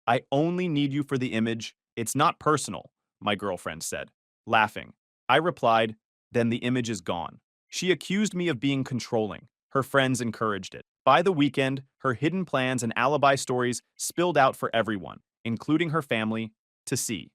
I only need you for the image. It's not personal, my girlfriend said, laughing. I replied, then the image is gone. She accused me of being controlling. Her friends encouraged it. By the weekend, her hidden plans and alibi stories spilled out for everyone, including her family, to see.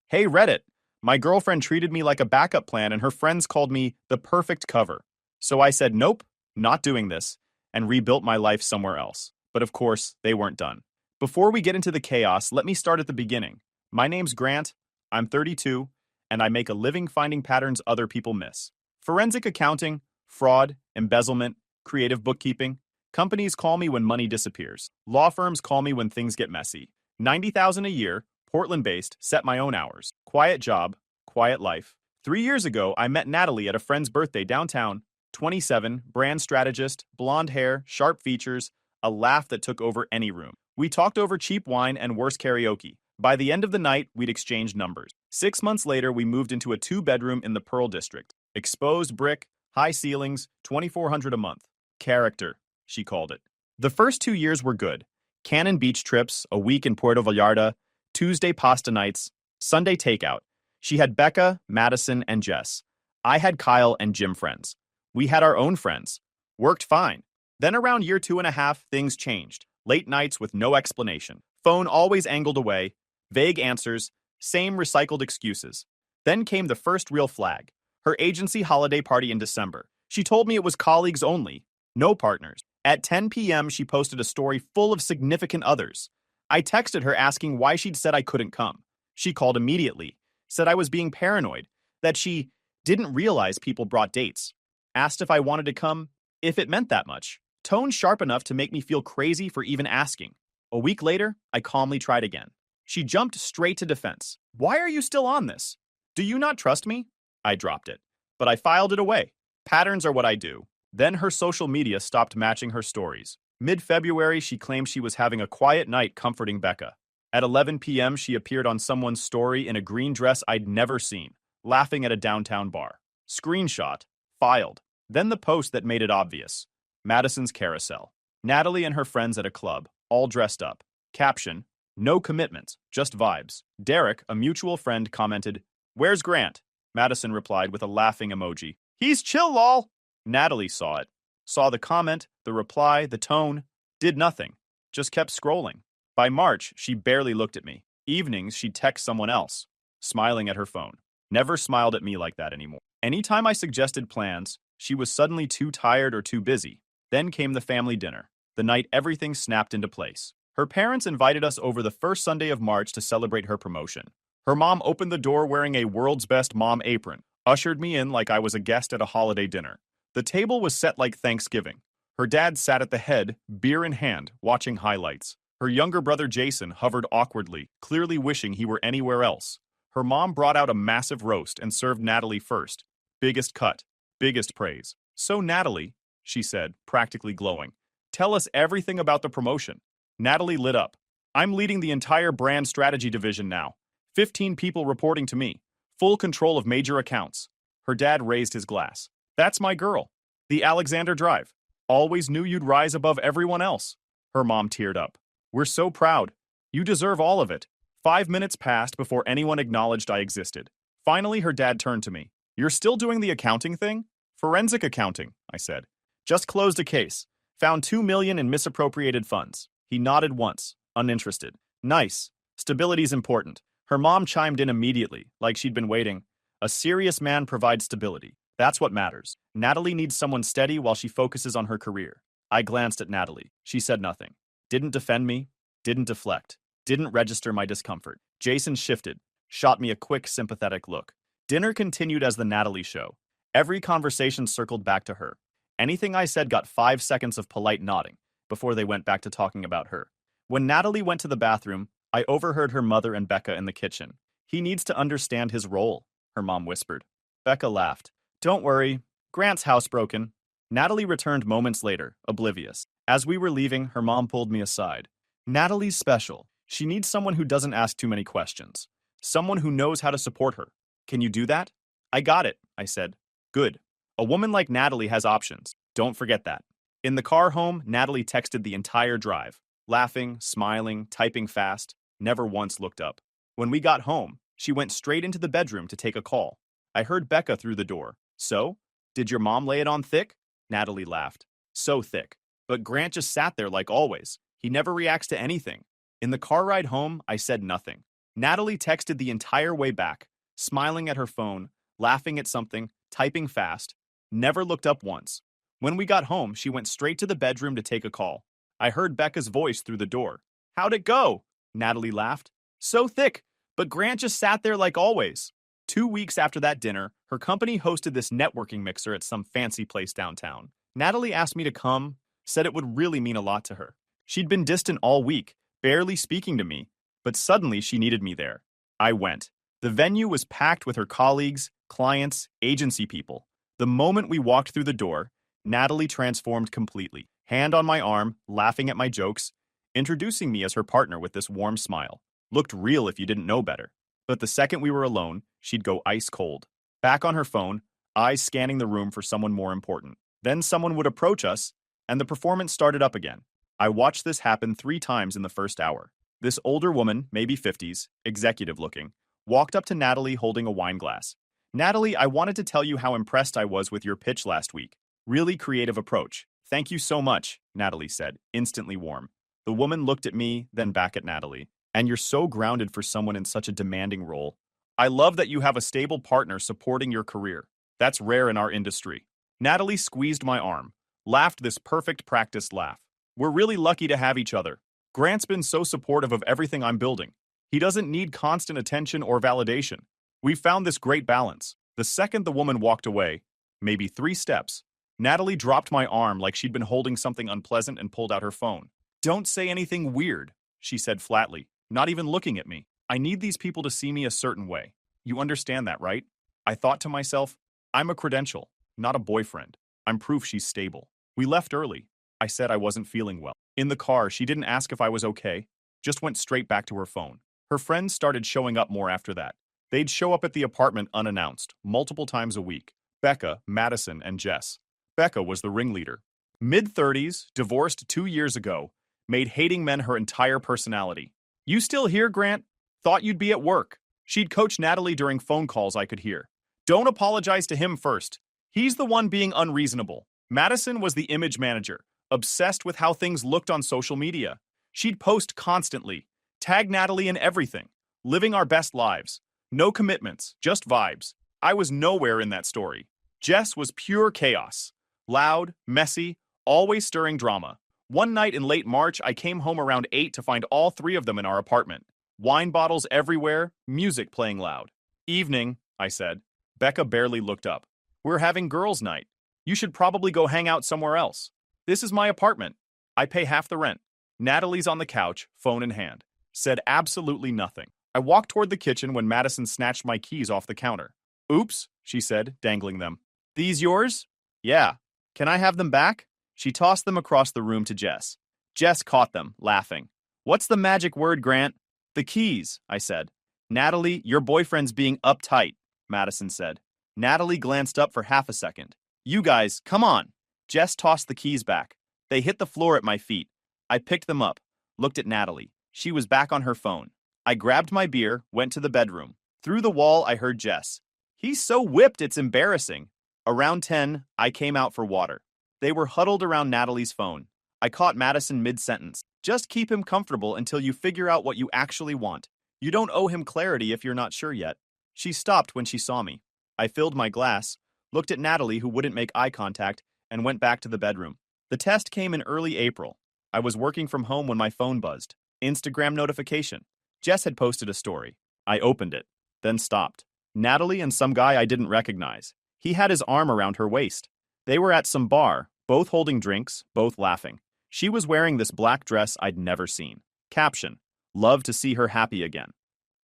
Hey Reddit, my girlfriend treated me like a backup plan and her friends called me the perfect cover. So I said, nope, not doing this, and rebuilt my life somewhere else. But of course, they weren't done. Before we get into the chaos, let me start at the beginning. My name's Grant, I'm 32, and I make a living finding patterns other people miss. Forensic accounting, fraud, embezzlement, creative bookkeeping. Companies call me when money disappears. Law firms call me when things get messy. 90,000 a year, Portland-based, set my own hours. Quiet job, quiet life. 3 years ago, I met Natalie at a friend's birthday downtown. 27, brand strategist, blonde hair, sharp features, a laugh that took over any room. We talked over cheap wine and worse karaoke. By the end of the night, we'd exchanged numbers. 6 months later, we moved into a 2-bedroom in the Pearl District. Exposed brick, high ceilings, $2,400 a month. Character, she called it. The first 2 years were good. Cannon beach trips, a week in Puerto Vallarta, Tuesday pasta nights, Sunday takeout. She had Becca, Madison, and Jess. I had Kyle and Jim friends. We had our own friends. Worked fine. Then around year 2.5, things changed. Late nights with no explanation. Phone always angled away. Vague answers. Same recycled excuses. Then came the first real flag. Her agency holiday party in December. She told me it was colleagues only. No partners. At 10 p.m., she posted a story full of significant others. I texted her asking why she'd said I couldn't come. She called immediately. Said I was being paranoid. That she didn't realize people brought dates. Asked if I wanted to come, if it meant that much. Tone sharp enough to make me feel crazy for even asking. A week later, I calmly tried again. She jumped straight to defense. Why are you still on this? Do you not trust me? I dropped it. But I filed it away. Patterns are what I do. Then her social media stopped matching her stories. Mid-February, she claimed she was having a quiet night comforting Becca. At 11 p.m., she appeared on someone's story in a green dress I'd never seen, laughing at a downtown bar. Screenshot. Filed. Then the post that made it obvious. Madison's carousel. Natalie and her friends at a club, all dressed up. Caption. No commitment, just vibes. Derek, a mutual friend, commented, "Where's Grant?" Madison replied with a laughing emoji. "He's chill, lol." Natalie saw it. Saw the comment, the reply, the tone. Did nothing. Just kept scrolling. By March, she barely looked at me. Evenings, she'd text someone else, smiling at her phone. Never smiled at me like that anymore. Anytime I suggested plans, she was suddenly too tired or too busy. Then came the family dinner, the night everything snapped into place. Her parents invited us over the first Sunday of March to celebrate her promotion. Her mom opened the door wearing a world's best mom apron, ushered me in like I was a guest at a holiday dinner. The table was set like Thanksgiving. Her dad sat at the head, beer in hand, watching highlights. Her younger brother Jason hovered awkwardly, clearly wishing he were anywhere else. Her mom brought out a massive roast and served Natalie first. Biggest cut, biggest praise. "So Natalie," she said, practically glowing, "tell us everything about the promotion." Natalie lit up. "I'm leading the entire brand strategy division now. 15 people reporting to me. Full control of major accounts." Her dad raised his glass. "That's my girl. The Alexander Drive. Always knew you'd rise above everyone else." Her mom teared up. "We're so proud. You deserve all of it." 5 minutes passed before anyone acknowledged I existed. Finally, her dad turned to me. "You're still doing the accounting thing?" "Forensic accounting," I said. "Just closed a case. Found $2 million in misappropriated funds." He nodded once, uninterested. "Nice. Stability's important." Her mom chimed in immediately, like she'd been waiting. "A serious man provides stability. That's what matters. Natalie needs someone steady while she focuses on her career." I glanced at Natalie. She said nothing. Didn't defend me. Didn't deflect. Didn't register my discomfort. Jason shifted, shot me a quick, sympathetic look. Dinner continued as the Natalie show. Every conversation circled back to her. Anything I said got 5 seconds of polite nodding before they went back to talking about her. When Natalie went to the bathroom, I overheard her mother and Becca in the kitchen. "He needs to understand his role," her mom whispered. Becca laughed. "Don't worry. Grant's housebroken." Natalie returned moments later, oblivious. As we were leaving, her mom pulled me aside. "Natalie's special. She needs someone who doesn't ask too many questions. Someone who knows how to support her. Can you do that?" "I got it," I said. "Good. A woman like Natalie has options. Don't forget that." In the car home, Natalie texted the entire drive, laughing, smiling, typing fast. never once looked up. When we got home, she went straight into the bedroom to take a call. I heard Becca through the door. So? Did your mom lay it on thick? Natalie laughed. So thick. But Grant just sat there like always. He never reacts to anything. In the car ride home, I said nothing. Natalie texted the entire way back, smiling at her phone, laughing at something, typing fast, never looked up once. When we got home, she went straight to the bedroom to take a call. I heard Becca's voice through the door. How'd it go? Natalie laughed. So thick, but Grant just sat there like always. 2 weeks after that dinner, her company hosted this networking mixer at some fancy place downtown. Natalie asked me to come, said it would really mean a lot to her. She'd been distant all week, barely speaking to me, but suddenly she needed me there. I went. The venue was packed with her colleagues, clients, agency people. The moment we walked through the door, Natalie transformed completely, hand on my arm, laughing at my jokes, introducing me as her partner with this warm smile. Looked real if you didn't know better. But the second we were alone, she'd go ice cold. Back on her phone, eyes scanning the room for someone more important. Then someone would approach us, and the performance started up again. I watched this happen 3 times in the first hour. This older woman, maybe 50s, executive looking, walked up to Natalie holding a wine glass. Natalie, I wanted to tell you how impressed I was with your pitch last week. Really creative approach. Thank you so much, Natalie said, instantly warm. The woman looked at me, then back at Natalie. And you're so grounded for someone in such a demanding role. I love that you have a stable partner supporting your career. That's rare in our industry. Natalie squeezed my arm, laughed this perfect practice laugh. We're really lucky to have each other. Grant's been so supportive of everything I'm building. He doesn't need constant attention or validation. We've found this great balance. The second the woman walked away, maybe 3 steps, Natalie dropped my arm like she'd been holding something unpleasant and pulled out her phone. Don't say anything weird, she said flatly, not even looking at me. I need these people to see me a certain way. You understand that, right? I thought to myself, I'm a credential, not a boyfriend. I'm proof she's stable. We left early. I said I wasn't feeling well. In the car, she didn't ask if I was okay, just went straight back to her phone. Her friends started showing up more after that. They'd show up at the apartment unannounced, multiple times a week. Becca, Madison, and Jess. Becca was the ringleader. Mid-30s, divorced 2 years ago, made hating men her entire personality. You still here, Grant? Thought you'd be at work. She'd coach Natalie during phone calls I could hear. Don't apologize to him first. He's the one being unreasonable. Madison was the image manager, obsessed with how things looked on social media. She'd post constantly, tag Natalie in everything, living our best lives. No commitments, just vibes. I was nowhere in that story. Jess was pure chaos. Loud, messy, always stirring drama. One night in late March, I came home around 8 to find all 3 of them in our apartment. Wine bottles everywhere, music playing loud. Evening, I said. Becca barely looked up. We're having girls' night. You should probably go hang out somewhere else. This is my apartment. I pay half the rent. Natalie's on the couch, phone in hand. Said absolutely nothing. I walked toward the kitchen when Madison snatched my keys off the counter. Oops, she said, dangling them. These yours? Yeah. Can I have them back? She tossed them across the room to Jess. Jess caught them, laughing. What's the magic word, Grant? The keys, I said. Natalie, your boyfriend's being uptight, Madison said. Natalie glanced up for half a second. You guys, come on. Jess tossed the keys back. They hit the floor at my feet. I picked them up, looked at Natalie. She was back on her phone. I grabbed my beer, went to the bedroom. Through the wall, I heard Jess. He's so whipped, it's embarrassing. Around 10, I came out for water. They were huddled around Natalie's phone. I caught Madison mid-sentence. Just keep him comfortable until you figure out what you actually want. You don't owe him clarity if you're not sure yet. She stopped when she saw me. I filled my glass, looked at Natalie, who wouldn't make eye contact, and went back to the bedroom. The test came in early April. I was working from home when my phone buzzed. Instagram notification. Jess had posted a story. I opened it, then stopped. Natalie and some guy I didn't recognize. He had his arm around her waist. They were at some bar, both holding drinks, both laughing. She was wearing this black dress I'd never seen. Caption, love to see her happy again.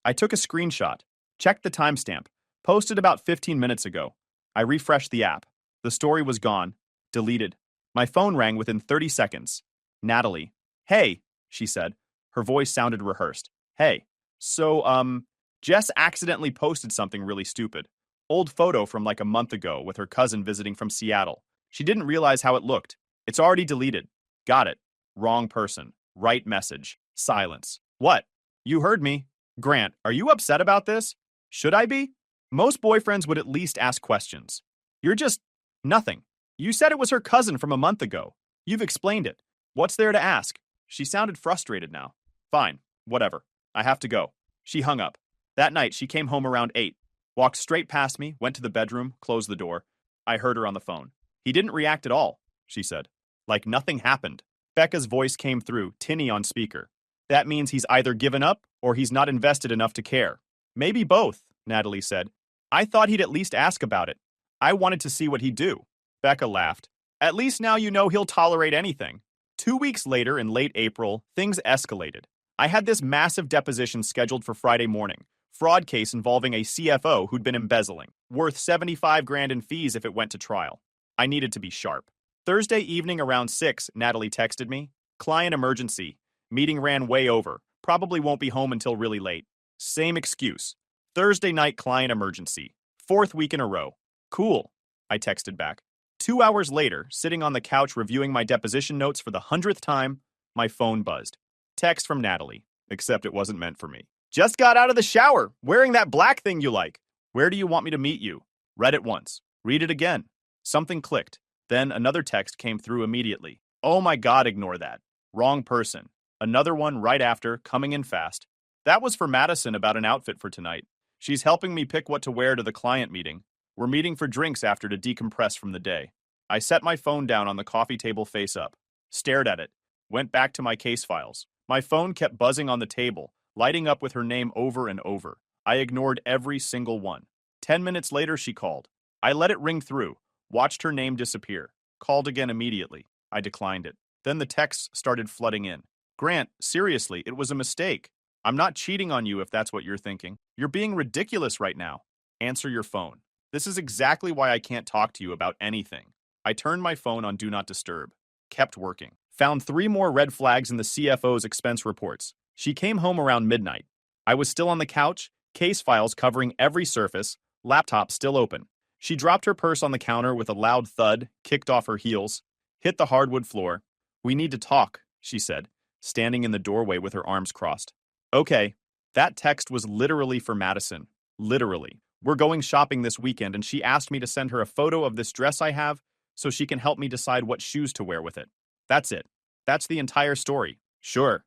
I took a screenshot, checked the timestamp, posted about 15 minutes ago. I refreshed the app. The story was gone, deleted. My phone rang within 30 seconds. Natalie. Hey, she said. Her voice sounded rehearsed. Hey. So, Jess accidentally posted something really stupid. Old photo from like a month ago with her cousin visiting from Seattle. She didn't realize how it looked. It's already deleted. Got it. Wrong person. Right message. Silence. What? You heard me. Grant, are you upset about this? Should I be? Most boyfriends would at least ask questions. You're just nothing. You said it was her cousin from a month ago. You've explained it. What's there to ask? She sounded frustrated now. Fine, whatever. I have to go. She hung up. That night, she came home around 8, walked straight past me, went to the bedroom, closed the door. I heard her on the phone. He didn't react at all, she said. Like nothing happened. Becca's voice came through, tinny on speaker. That means he's either given up or he's not invested enough to care. Maybe both, Natalie said. I thought he'd at least ask about it. I wanted to see what he'd do. Becca laughed. At least now you know he'll tolerate anything. 2 weeks later, in late April, things escalated. I had this massive deposition scheduled for Friday morning. Fraud case involving a CFO who'd been embezzling. Worth 75 grand in fees if it went to trial. I needed to be sharp. Thursday evening around 6, Natalie texted me. Client emergency. Meeting ran way over. Probably won't be home until really late. Same excuse. Thursday night client emergency. 4th week in a row. Cool, I texted back. 2 hours later, sitting on the couch reviewing my deposition notes for the 100th time, my phone buzzed. Text from Natalie, except it wasn't meant for me. Just got out of the shower, wearing that black thing you like. Where do you want me to meet you? Read it once. Read it again. Something clicked. Then another text came through immediately. Oh my God, ignore that. Wrong person. Another one right after, coming in fast. That was for Madison about an outfit for tonight. She's helping me pick what to wear to the client meeting. We're meeting for drinks after to decompress from the day. I set my phone down on the coffee table face up, stared at it, went back to my case files. My phone kept buzzing on the table, lighting up with her name over and over. I ignored every single one. 10 minutes later, she called. I let it ring through, watched her name disappear, called again immediately. I declined it. Then the texts started flooding in. Grant, seriously, it was a mistake. I'm not cheating on you if that's what you're thinking. You're being ridiculous right now. Answer your phone. This is exactly why I can't talk to you about anything. I turned my phone on Do Not Disturb. Kept working. Found 3 more red flags in the CFO's expense reports. She came home around midnight. I was still on the couch, case files covering every surface, laptop still open. She dropped her purse on the counter with a loud thud, kicked off her heels, hit the hardwood floor. We need to talk, she said, standing in the doorway with her arms crossed. Okay, that text was literally for Madison. Literally. We're going shopping this weekend and she asked me to send her a photo of this dress I have so she can help me decide what shoes to wear with it. That's it. That's the entire story. Sure.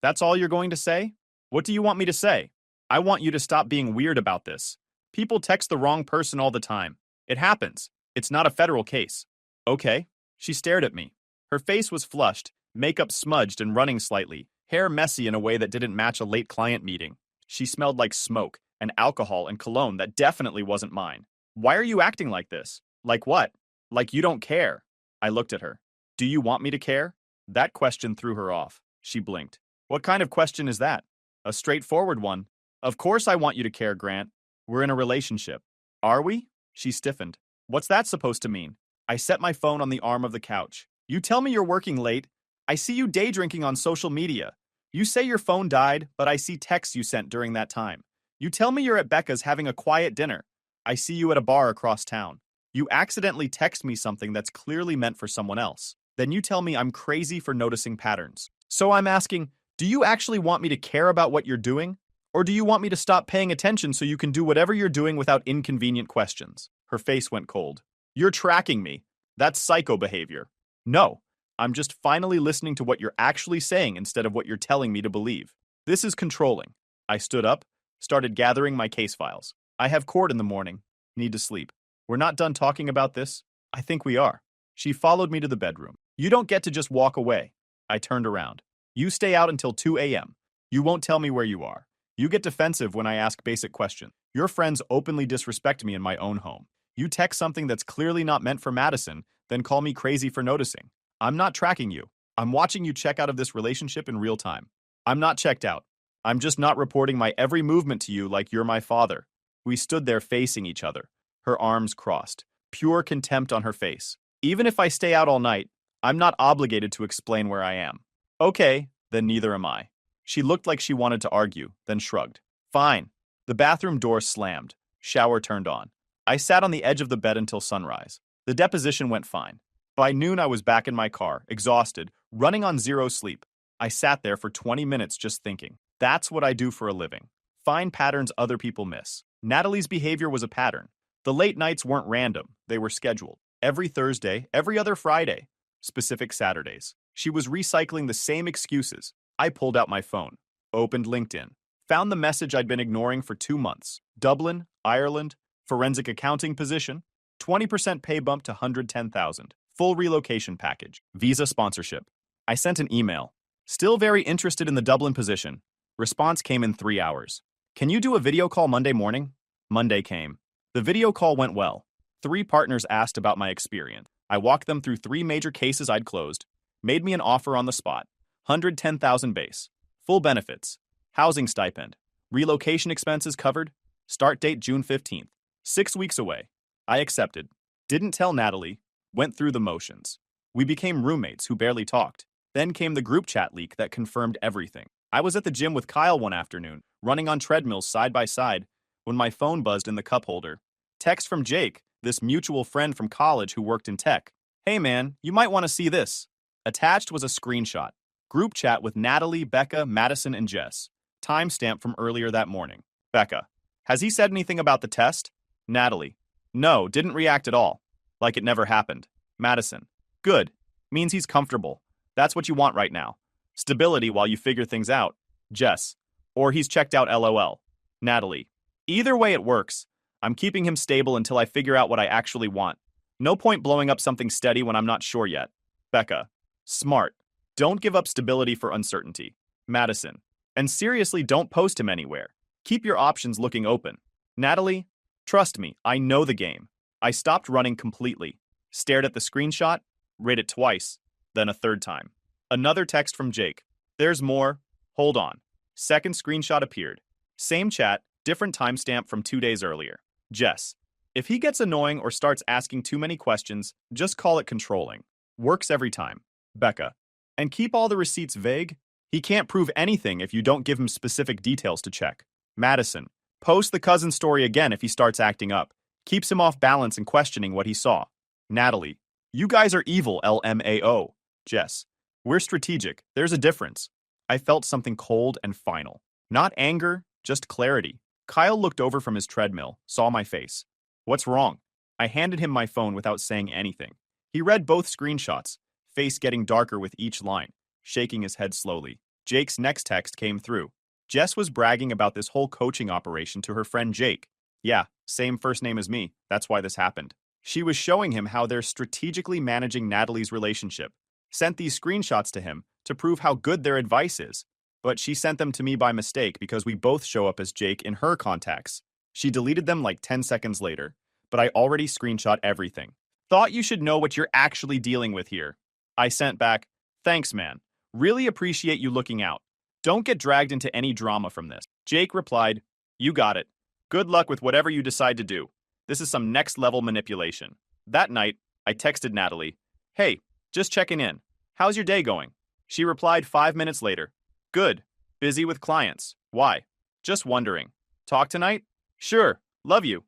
That's all you're going to say? What do you want me to say? I want you to stop being weird about this. People text the wrong person all the time. It happens. It's not a federal case. Okay. She stared at me. Her face was flushed, makeup smudged and running slightly, hair messy in a way that didn't match a late client meeting. She smelled like smoke and alcohol and cologne that definitely wasn't mine. Why are you acting like this? Like what? Like you don't care. I looked at her. Do you want me to care? That question threw her off. She blinked. What kind of question is that? A straightforward one. Of course I want you to care, Grant. We're in a relationship. Are we? She stiffened. What's that supposed to mean? I set my phone on the arm of the couch. You tell me you're working late. I see you day drinking on social media. You say your phone died, but I see texts you sent during that time. You tell me you're at Becca's having a quiet dinner. I see you at a bar across town. You accidentally text me something that's clearly meant for someone else. Then you tell me I'm crazy for noticing patterns. So I'm asking, do you actually want me to care about what you're doing? Or do you want me to stop paying attention so you can do whatever you're doing without inconvenient questions? Her face went cold. You're tracking me. That's psycho behavior. No, I'm just finally listening to what you're actually saying instead of what you're telling me to believe. This is controlling. I stood up, started gathering my case files. I have court in the morning. Need to sleep. We're not done talking about this? I think we are. She followed me to the bedroom. You don't get to just walk away. I turned around. You stay out until 2 a.m. You won't tell me where you are. You get defensive when I ask basic questions. Your friends openly disrespect me in my own home. You text something that's clearly not meant for Madison, then call me crazy for noticing. I'm not tracking you. I'm watching you check out of this relationship in real time. I'm not checked out. I'm just not reporting my every movement to you like you're my father. We stood there facing each other, her arms crossed, pure contempt on her face. Even if I stay out all night, I'm not obligated to explain where I am. Okay, then neither am I. She looked like she wanted to argue, then shrugged. Fine. The bathroom door slammed. Shower turned on. I sat on the edge of the bed until sunrise. The deposition went fine. By noon, I was back in my car, exhausted, running on zero sleep. I sat there for 20 minutes just thinking. That's what I do for a living. Find patterns other people miss. Natalie's behavior was a pattern. The late nights weren't random, they were scheduled. Every Thursday, every other Friday, specific Saturdays. She was recycling the same excuses. I pulled out my phone, opened LinkedIn, found the message I'd been ignoring for 2 months. Dublin, Ireland, forensic accounting position, 20% pay bump to 110,000. Full relocation package, visa sponsorship. I sent an email. Still very interested in the Dublin position. Response came in 3 hours. Can you do a video call Monday morning? Monday came. The video call went well. 3 partners asked about my experience. I walked them through 3 major cases I'd closed, made me an offer on the spot. 110,000 base. Full benefits. Housing stipend. Relocation expenses covered. Start date June 15th. 6 weeks away. I accepted. Didn't tell Natalie. Went through the motions. We became roommates who barely talked. Then came the group chat leak that confirmed everything. I was at the gym with Kyle one afternoon, running on treadmills side by side, when my phone buzzed in the cup holder. Text from Jake, this mutual friend from college who worked in tech. Hey man, you might want to see this. Attached was a screenshot. Group chat with Natalie, Becca, Madison, and Jess. Timestamp from earlier that morning. Becca. Has he said anything about the test? Natalie. No, didn't react at all. Like it never happened. Madison. Good. Means he's comfortable. That's what you want right now. Stability while you figure things out. Jess. Or he's checked out LOL. Natalie. Either way it works. I'm keeping him stable until I figure out what I actually want. No point blowing up something steady when I'm not sure yet. Becca. Smart. Don't give up stability for uncertainty. Madison. And seriously, don't post him anywhere. Keep your options looking open. Natalie. Trust me, I know the game. I stopped running completely. Stared at the screenshot. Read it twice. Then a third time. Another text from Jake. There's more. Hold on. Second screenshot appeared. Same chat, different timestamp from 2 days earlier. Jess. If he gets annoying or starts asking too many questions, just call it controlling. Works every time. Becca. And keep all the receipts vague? He can't prove anything if you don't give him specific details to check. Madison. Post the cousin story again if he starts acting up. Keeps him off balance and questioning what he saw. Natalie. You guys are evil, LMAO. Jess. We're strategic. There's a difference. I felt something cold and final. Not anger, just clarity. Kyle looked over from his treadmill, saw my face. What's wrong? I handed him my phone without saying anything. He read both screenshots, face getting darker with each line, shaking his head slowly. Jake's next text came through. Jess was bragging about this whole coaching operation to her friend Jake. Yeah, same first name as me. That's why this happened. She was showing him how they're strategically managing Natalie's relationship. Sent these screenshots to him to prove how good their advice is. But she sent them to me by mistake because we both show up as Jake in her contacts. She deleted them like 10 seconds later, but I already screenshot everything. Thought you should know what you're actually dealing with here. I sent back, thanks man. Really appreciate you looking out. Don't get dragged into any drama from this. Jake replied, you got it. Good luck with whatever you decide to do. This is some next level manipulation. That night, I texted Natalie, hey, just checking in. How's your day going? She replied 5 minutes later. Good. Busy with clients. Why? Just wondering. Talk tonight? Sure. Love you.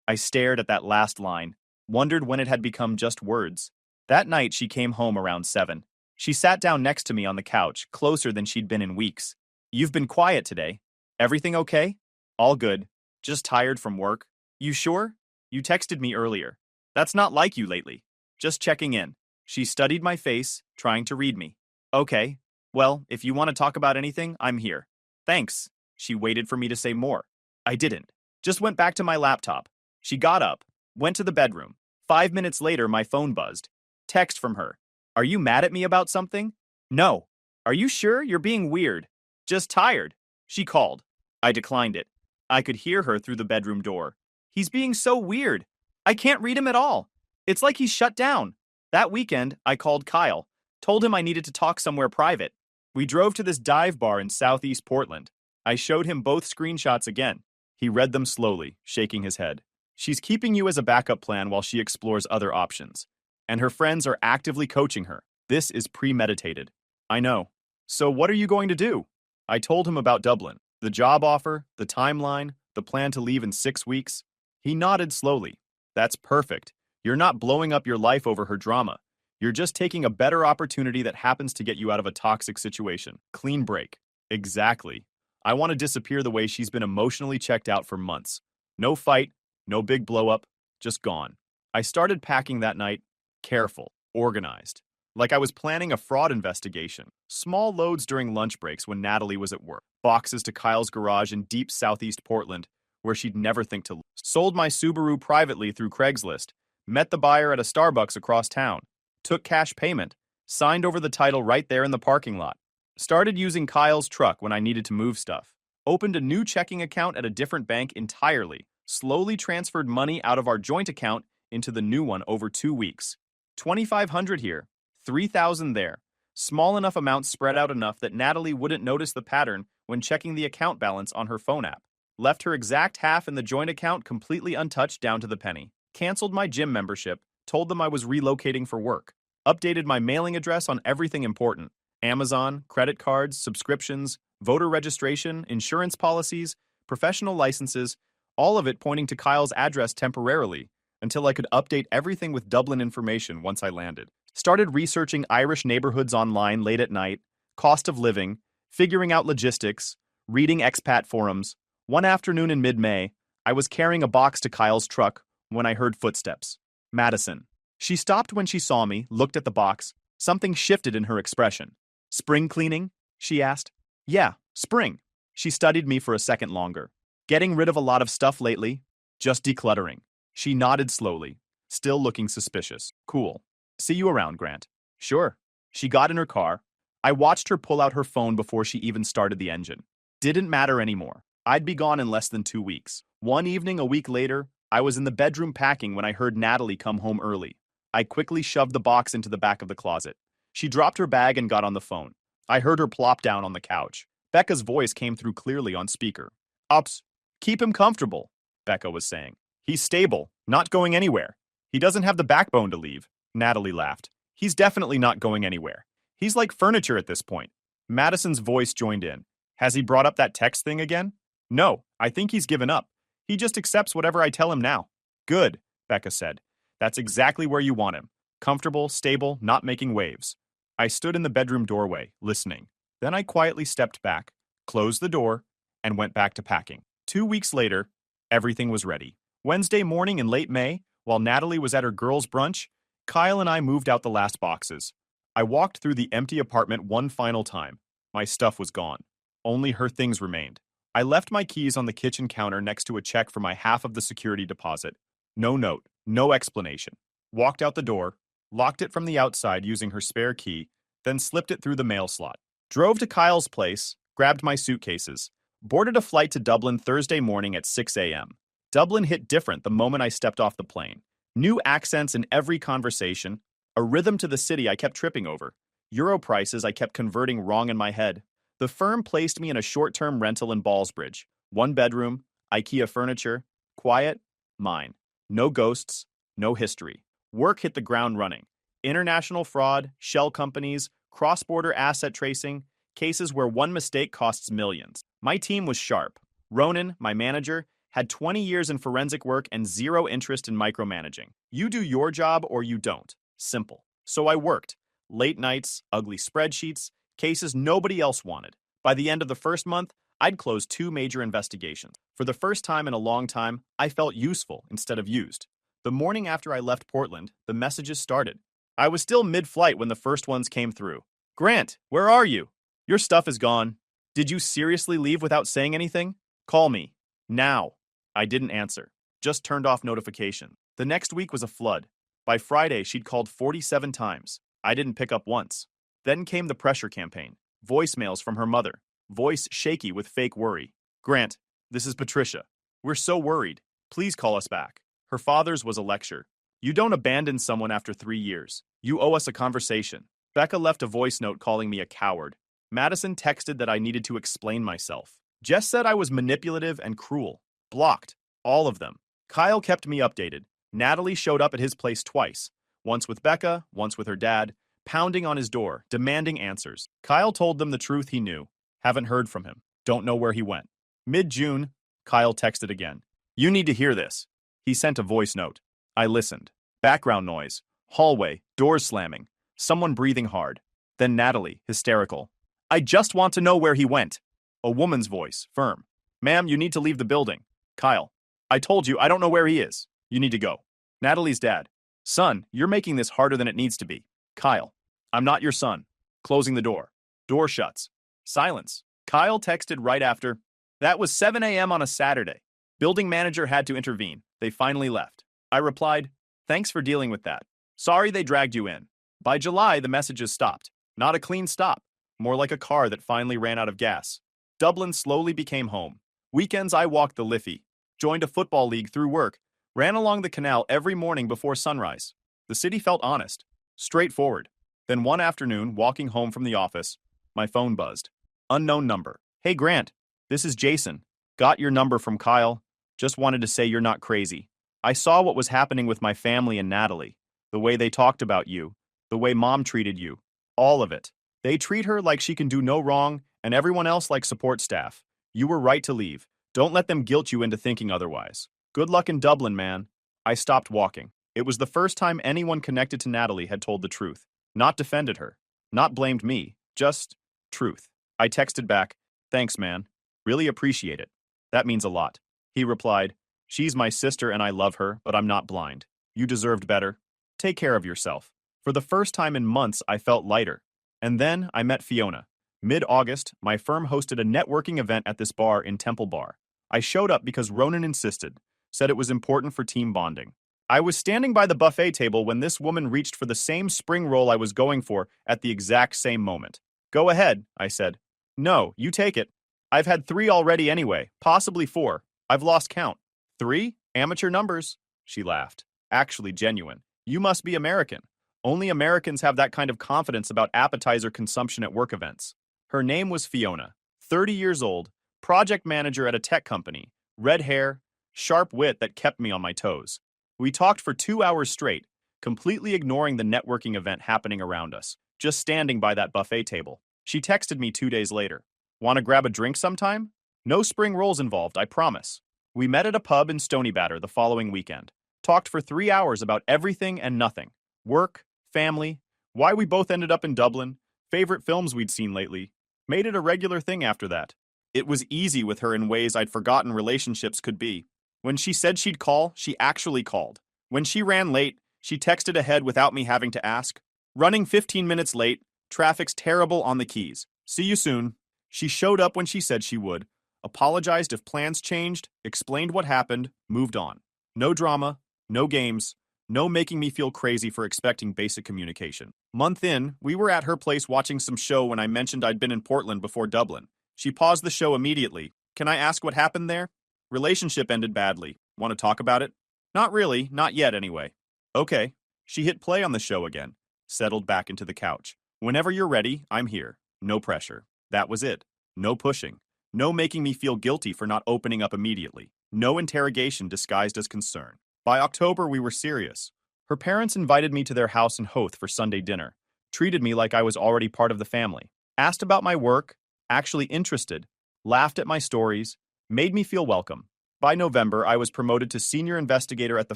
I stared at that last line, wondered when it had become just words. That night, she came home around 7. She sat down next to me on the couch, closer than she'd been in weeks. You've been quiet today. Everything okay? All good. Just tired from work. You sure? You texted me earlier. That's not like you lately. Just checking in. She studied my face, trying to read me. Okay. Well, if you want to talk about anything, I'm here. Thanks. She waited for me to say more. I didn't. Just went back to my laptop. She got up, went to the bedroom. 5 minutes later, my phone buzzed. Text from her. Are you mad at me about something? No. Are you sure? You're being weird. Just tired. She called. I declined it. I could hear her through the bedroom door. He's being so weird. I can't read him at all. It's like he's shut down. That weekend, I called Kyle, told him I needed to talk somewhere private. We drove to this dive bar in southeast Portland. I showed him both screenshots again. He read them slowly, shaking his head. She's keeping you as a backup plan while she explores other options. And her friends are actively coaching her. This is premeditated. I know. So what are you going to do? I told him about Dublin, the job offer, the timeline, the plan to leave in 6 weeks. He nodded slowly. That's perfect. You're not blowing up your life over her drama. You're just taking a better opportunity that happens to get you out of a toxic situation. Clean break. Exactly. I want to disappear the way she's been emotionally checked out for months. No fight, no big blow up, just gone. I started packing that night, careful, organized. Like I was planning a fraud investigation. Small loads during lunch breaks when Natalie was at work. Boxes to Kyle's garage in deep southeast Portland, where she'd never think to live. Sold my Subaru privately through Craigslist. Met the buyer at a Starbucks across town. Took cash payment. Signed over the title right there in the parking lot. Started using Kyle's truck when I needed to move stuff. Opened a new checking account at a different bank entirely. Slowly transferred money out of our joint account into the new one over 2 weeks. 2,500 here, 3,000 there. Small enough amounts spread out enough that Natalie wouldn't notice the pattern when checking the account balance on her phone app. Left her exact half in the joint account completely untouched down to the penny. Canceled my gym membership, told them I was relocating for work. Updated my mailing address on everything important. Amazon, credit cards, subscriptions, voter registration, insurance policies, professional licenses, all of it pointing to Kyle's address temporarily, until I could update everything with Dublin information once I landed. Started researching Irish neighborhoods online late at night, cost of living, figuring out logistics, reading expat forums. One afternoon in mid-May, I was carrying a box to Kyle's truck when I heard footsteps. Madison. She stopped when she saw me, looked at the box. Something shifted in her expression. Spring cleaning? She asked. Yeah, spring. She studied me for a second longer. Getting rid of a lot of stuff lately? Just decluttering. She nodded slowly, still looking suspicious. Cool. See you around, Grant. Sure. She got in her car. I watched her pull out her phone before she even started the engine. Didn't matter anymore. I'd be gone in less than 2 weeks. One evening a week later, I was in the bedroom packing when I heard Natalie come home early. I quickly shoved the box into the back of the closet. She dropped her bag and got on the phone. I heard her plop down on the couch. Becca's voice came through clearly on speaker. Ups, keep him comfortable, Becca was saying. He's stable, not going anywhere. He doesn't have the backbone to leave. Natalie laughed. He's definitely not going anywhere. He's like furniture at this point. Madison's voice joined in. Has he brought up that text thing again? No, I think he's given up. He just accepts whatever I tell him now. Good, Becca said. That's exactly where you want him. Comfortable, stable, not making waves. I stood in the bedroom doorway, listening. Then I quietly stepped back, closed the door, and went back to packing. 2 weeks later, everything was ready. Wednesday morning in late May, while Natalie was at her girls' brunch, Kyle and I moved out the last boxes. I walked through the empty apartment one final time. My stuff was gone. Only her things remained. I left my keys on the kitchen counter next to a check for my half of the security deposit. No note, no explanation. Walked out the door, locked it from the outside using her spare key, then slipped it through the mail slot. Drove to Kyle's place, grabbed my suitcases. Boarded a flight to Dublin Thursday morning at 6 a.m. Dublin hit different the moment I stepped off the plane. New accents in every conversation, a rhythm to the city I kept tripping over. Euro prices I kept converting wrong in my head. The firm placed me in a short-term rental in Ballsbridge. 1 bedroom, IKEA furniture, quiet, mine. No ghosts, no history. Work hit the ground running. International fraud, shell companies, cross-border asset tracing, cases where one mistake costs millions. My team was sharp. Ronan, my manager, had 20 years in forensic work and zero interest in micromanaging. You do your job or you don't. Simple. So I worked. Late nights, ugly spreadsheets, cases nobody else wanted. By the end of the first month, I'd closed 2 major investigations. For the first time in a long time, I felt useful instead of used. The morning after I left Portland, the messages started. I was still mid-flight when the first ones came through. Grant, where are you? Your stuff is gone. Did you seriously leave without saying anything? Call me. Now. I didn't answer. Just turned off notification. The next week was a flood. By Friday, she'd called 47 times. I didn't pick up once. Then came the pressure campaign. Voicemails from her mother. Voice shaky with fake worry. Grant, this is Patricia. We're so worried. Please call us back. Her father's was a lecture. You don't abandon someone after 3 years. You owe us a conversation. Becca left a voice note calling me a coward. Madison texted that I needed to explain myself. Jess said I was manipulative and cruel. Blocked. All of them. Kyle kept me updated. Natalie showed up at his place twice. Once with Becca, once with her dad, pounding on his door, demanding answers. Kyle told them the truth he knew. Haven't heard from him. Don't know where he went. Mid-June, Kyle texted again. You need to hear this. He sent a voice note. I listened. Background noise. Hallway. Doors slamming. Someone breathing hard. Then Natalie, hysterical. I just want to know where he went. A woman's voice, firm. Ma'am, you need to leave the building. Kyle. I told you, I don't know where he is. You need to go. Natalie's dad. Son, you're making this harder than it needs to be. Kyle. I'm not your son. Closing the door. Door shuts. Silence. Kyle texted right after. That was 7 a.m. on a Saturday. Building manager had to intervene. They finally left. I replied, thanks for dealing with that. Sorry they dragged you in. By July, the messages stopped. Not a clean stop. More like a car that finally ran out of gas. Dublin slowly became home. Weekends I walked the Liffey, joined a football league through work, ran along the canal every morning before sunrise. The city felt honest, straightforward. Then one afternoon, walking home from the office, my phone buzzed. Unknown number. Hey Grant, this is Jason. Got your number from Kyle. Just wanted to say you're not crazy. I saw what was happening with my family and Natalie. The way they talked about you. The way mom treated you. All of it. They treat her like she can do no wrong, and everyone else like support staff. You were right to leave. Don't let them guilt you into thinking otherwise. Good luck in Dublin, man. I stopped walking. It was the first time anyone connected to Natalie had told the truth. Not defended her. Not blamed me. Just truth. I texted back, thanks, man. Really appreciate it. That means a lot. He replied, she's my sister and I love her, but I'm not blind. You deserved better. Take care of yourself. For the first time in months, I felt lighter. And then I met Fiona. Mid-August, my firm hosted a networking event at this bar in Temple Bar. I showed up because Ronan insisted, said it was important for team bonding. I was standing by the buffet table when this woman reached for the same spring roll I was going for at the exact same moment. Go ahead, I said. No, you take it. I've had 3 already anyway, possibly 4. I've lost count. 3? Amateur numbers. She laughed. Actually genuine. You must be American. Only Americans have that kind of confidence about appetizer consumption at work events. Her name was Fiona, 30 years old, project manager at a tech company, red hair, sharp wit that kept me on my toes. We talked for 2 hours straight, completely ignoring the networking event happening around us, just standing by that buffet table. She texted me 2 days later. Want to grab a drink sometime? No spring rolls involved, I promise. We met at a pub in Stoneybatter the following weekend. Talked for 3 hours about everything and nothing. Work, family, why we both ended up in Dublin, favorite films we'd seen lately. Made it a regular thing after that. It was easy with her in ways I'd forgotten relationships could be. When she said she'd call, she actually called. When she ran late, she texted ahead without me having to ask. Running 15 minutes late, traffic's terrible on the Keys. See you soon. She showed up when she said she would, apologized if plans changed, explained what happened, moved on. No drama, no games, no making me feel crazy for expecting basic communication. Month in, we were at her place watching some show when I mentioned I'd been in Portland before Dublin. She paused the show immediately. Can I ask what happened there? Relationship ended badly. Want to talk about it? Not really, not yet anyway. Okay. She hit play on the show again, settled back into the couch. Whenever you're ready, I'm here. No pressure. That was it. No pushing. No making me feel guilty for not opening up immediately. No interrogation disguised as concern. By October, we were serious. Her parents invited me to their house in Howth for Sunday dinner, treated me like I was already part of the family, asked about my work, actually interested, laughed at my stories, made me feel welcome. By November, I was promoted to senior investigator at the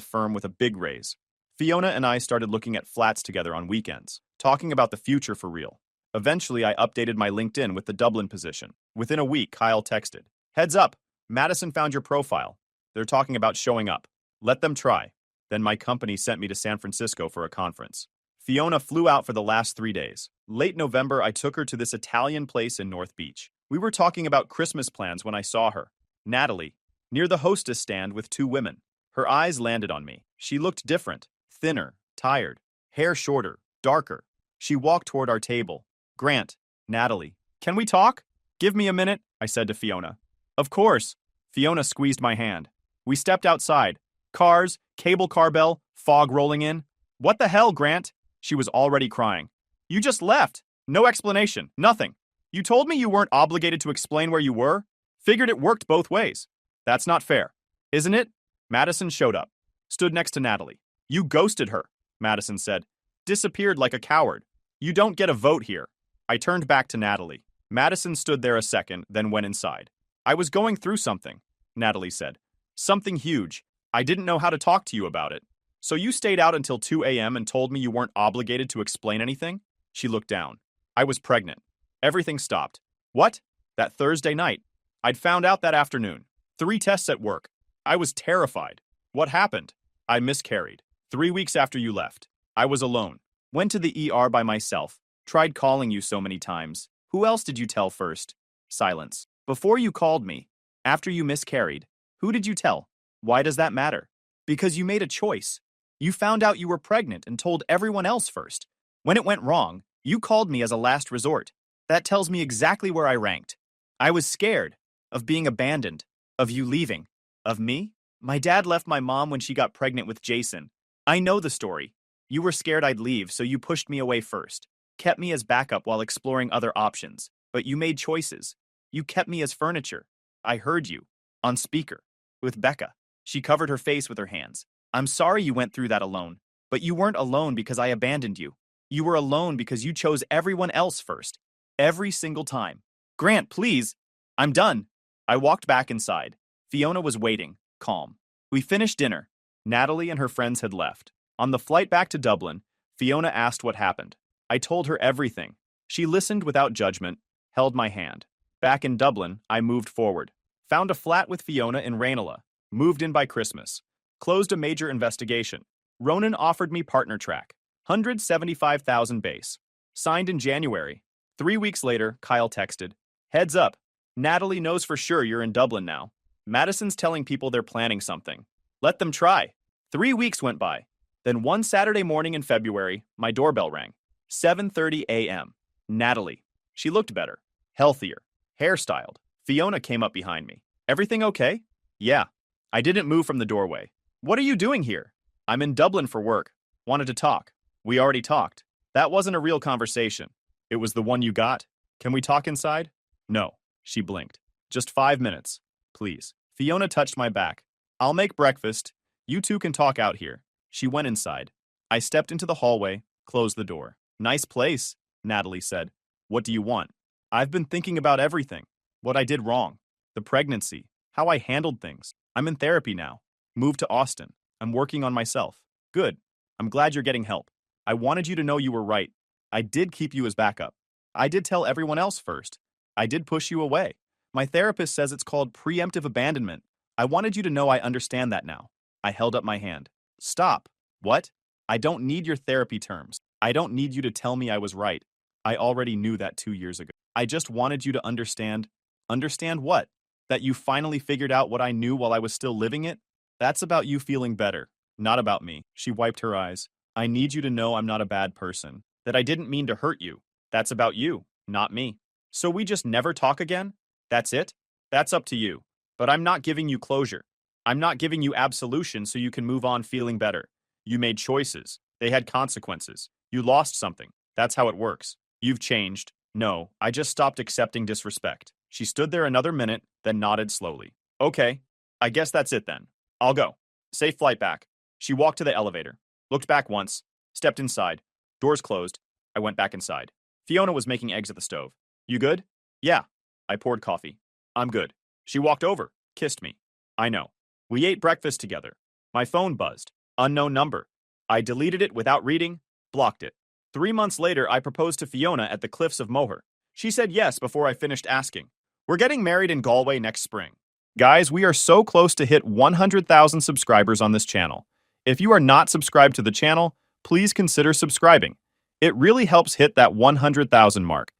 firm with a big raise. Fiona and I started looking at flats together on weekends, talking about the future for real. Eventually, I updated my LinkedIn with the Dublin position. Within a week, Kyle texted, "Heads up, Madison found your profile. They're talking about showing up. Let them try." Then my company sent me to San Francisco for a conference. Fiona flew out for the last 3 days. Late November, I took her to this Italian place in North Beach. We were talking about Christmas plans when I saw her. Natalie, near the hostess stand with 2 women. Her eyes landed on me. She looked different, thinner, tired, hair shorter, darker. She walked toward our table. Grant, Natalie, can we talk? Give me a minute, I said to Fiona. Of course. Fiona squeezed my hand. We stepped outside. Cars, cable car bell, fog rolling in. What the hell, Grant? She was already crying. You just left. No explanation. Nothing. You told me you weren't obligated to explain where you were. Figured it worked both ways. That's not fair. Isn't it? Madison showed up. Stood next to Natalie. You ghosted her, Madison said. Disappeared like a coward. You don't get a vote here. I turned back to Natalie. Madison stood there a second, then went inside. I was going through something, Natalie said. Something huge. I didn't know how to talk to you about it. So you stayed out until 2 a.m. and told me you weren't obligated to explain anything? She looked down. I was pregnant. Everything stopped. What? That Thursday night. I'd found out that afternoon. 3 tests at work. I was terrified. What happened? I miscarried. 3 weeks after you left. I was alone. Went to the ER by myself. Tried calling you so many times. Who else did you tell first? Silence. Before you called me. After you miscarried. Who did you tell? Why does that matter? Because you made a choice. You found out you were pregnant and told everyone else first. When it went wrong, you called me as a last resort. That tells me exactly where I ranked. I was scared of being abandoned, of you leaving, of me. My dad left my mom when she got pregnant with Jason. I know the story. You were scared I'd leave, so you pushed me away first. Kept me as backup while exploring other options. But you made choices. You kept me as furniture. I heard you. On speaker. With Becca. She covered her face with her hands. I'm sorry you went through that alone. But you weren't alone because I abandoned you. You were alone because you chose everyone else first. Every single time. Grant, please. I'm done. I walked back inside. Fiona was waiting, calm. We finished dinner. Natalie and her friends had left. On the flight back to Dublin, Fiona asked what happened. I told her everything. She listened without judgment, held my hand. Back in Dublin, I moved forward. Found a flat with Fiona in Ranelagh. Moved in by Christmas. Closed a major investigation. Ronan offered me partner track. 175,000 base. Signed in January. 3 weeks later, Kyle texted. Heads up. Natalie knows for sure you're in Dublin now. Madison's telling people they're planning something. Let them try. 3 weeks went by. Then one Saturday morning in February, my doorbell rang. 7:30 a.m. Natalie. She looked better. Healthier. Hairstyled. Fiona came up behind me. Everything okay? Yeah. I didn't move from the doorway. What are you doing here? I'm in Dublin for work. Wanted to talk. We already talked. That wasn't a real conversation. It was the one you got. Can we talk inside? No. She blinked. Just 5 minutes. Please. Fiona touched my back. I'll make breakfast. You two can talk out here. She went inside. I stepped into the hallway, closed the door. Nice place, Natalie said. What do you want? I've been thinking about everything. What I did wrong. The pregnancy. How I handled things. I'm in therapy now. Moved to Austin. I'm working on myself. Good. I'm glad you're getting help. I wanted you to know you were right. I did keep you as backup. I did tell everyone else first. I did push you away. My therapist says it's called preemptive abandonment. I wanted you to know I understand that now. I held up my hand. Stop. What? I don't need your therapy terms. I don't need you to tell me I was right. I already knew that 2 years ago. I just wanted you to understand. Understand what? That you finally figured out what I knew while I was still living it? That's about you feeling better, not about me. She wiped her eyes. I need you to know I'm not a bad person. That I didn't mean to hurt you. That's about you, not me. So we just never talk again? That's it? That's up to you. But I'm not giving you closure. I'm not giving you absolution so you can move on feeling better. You made choices. They had consequences. You lost something. That's how it works. You've changed. No, I just stopped accepting disrespect. She stood there another minute, then nodded slowly. Okay, I guess that's it then. I'll go. Safe flight back. She walked to the elevator, looked back once, stepped inside. Doors closed. I went back inside. Fiona was making eggs at the stove. You good? Yeah. I poured coffee. I'm good. She walked over, kissed me. I know. We ate breakfast together. My phone buzzed. Unknown number. I deleted it without reading, blocked it. 3 months later, I proposed to Fiona at the cliffs of Moher. She said yes before I finished asking. We're getting married in Galway next spring. Guys, we are so close to hit 100,000 subscribers on this channel. If you are not subscribed to the channel, please consider subscribing. It really helps hit that 100,000 mark.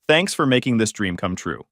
Thanks for making this dream come true.